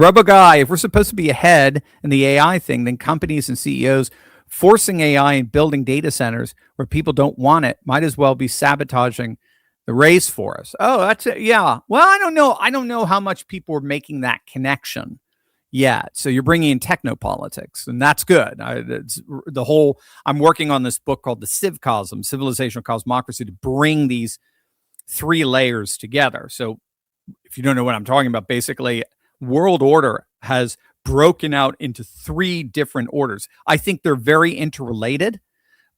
Robo Guy, if we're supposed to be ahead in the AI thing, then companies and CEOs forcing AI and building data centers where people don't want it might as well be sabotaging the race for us. Oh, that's it. Yeah. Well, I don't know. I don't know how much people are making that connection yet. So you're bringing in technopolitics, and that's good. I'm working on this book called The Civcosm, Civilizational Cosmocracy, to bring these three layers together. So if you don't know what I'm talking about, basically world order has broken out into three different orders. I think they're very interrelated,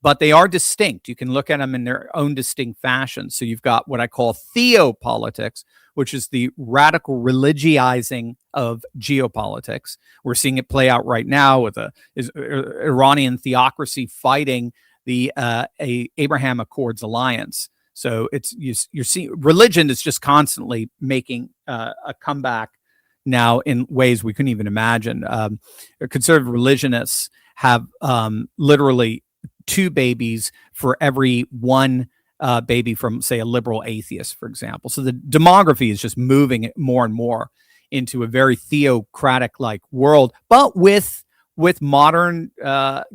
but they are distinct. You can look at them in their own distinct fashion. So you've got what I call theopolitics, which is the radical religizing of geopolitics. We're seeing it play out right now with a Iranian theocracy fighting the Abraham Accords alliance. So you're seeing religion is just constantly making a comeback now in ways we couldn't even imagine. Conservative religionists have literally 2 babies for every 1 baby from, say, a liberal atheist, for example. So the demography is just moving more and more into a very theocratic-like world, but with modern, to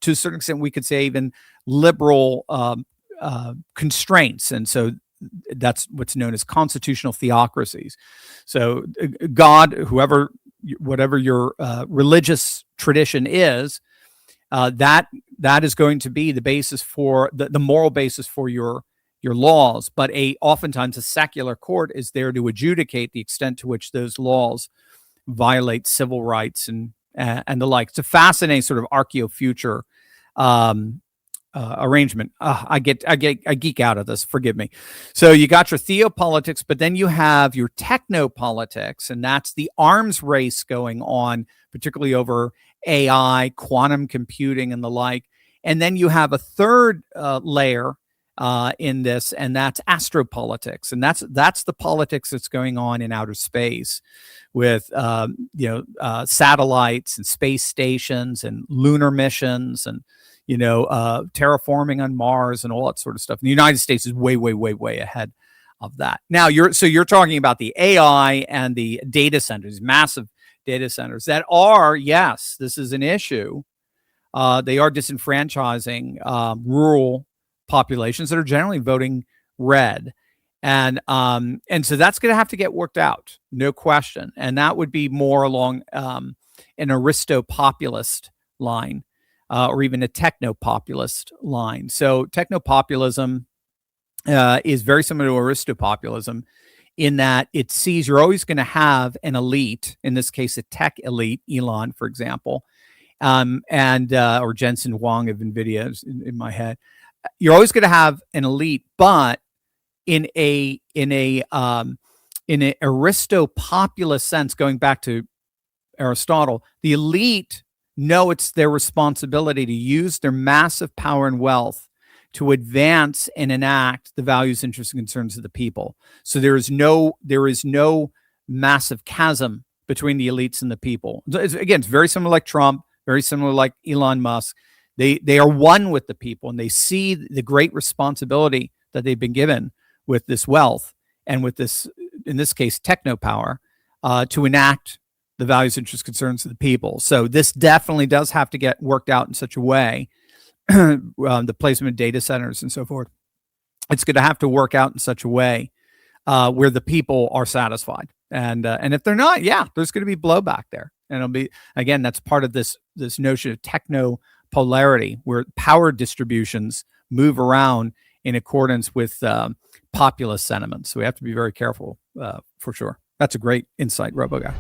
a certain extent, we could say even liberal constraints. And so that's what's known as constitutional theocracies. So God, whatever your religious tradition is, that is going to be the basis for the moral basis for your laws. But oftentimes a secular court is there to adjudicate the extent to which those laws violate civil rights and the like. It's a fascinating sort of archaeo-future arrangement. I geek out of this. Forgive me. So you got your theopolitics, but then you have your technopolitics, and that's the arms race going on, particularly over AI, quantum computing, and the like. And then you have a third layer in this, and that's astropolitics, and that's the politics that's going on in outer space with satellites and space stations and lunar missions and terraforming on Mars and all that sort of stuff. And the United States is way, way, way, way ahead of that. Now you're talking about the AI and the data centers, massive data centers that are, yes, this is an issue. They are disenfranchising rural populations that are generally voting red. And so that's going to have to get worked out, no question. And that would be more along an aristopopulist line. Or even a technopopulist line. So technopopulism is very similar to aristopopulism in that it sees you're always going to have an elite, in this case, a tech elite, Elon, for example, or Jensen Huang of NVIDIA is in my head. You're always going to have an elite, but in a aristopopulist sense, going back to Aristotle, the elite know it's their responsibility to use their massive power and wealth to advance and enact the values, interests, and concerns of the people. So there is no massive chasm between the elites and the people. It's very similar like Trump, very similar like Elon Musk. They are one with the people, and they see the great responsibility that they've been given with this wealth and with this, in this case, techno power, to enact the values, interests, concerns of the people. So this definitely does have to get worked out in such a way, the placement of data centers and so forth. It's going to have to work out in such a way where the people are satisfied. And if they're not, there's going to be blowback there. And it'll be, again, that's part of this notion of technopolarity, where power distributions move around in accordance with populist sentiments. So we have to be very careful for sure. That's a great insight, RoboGuy.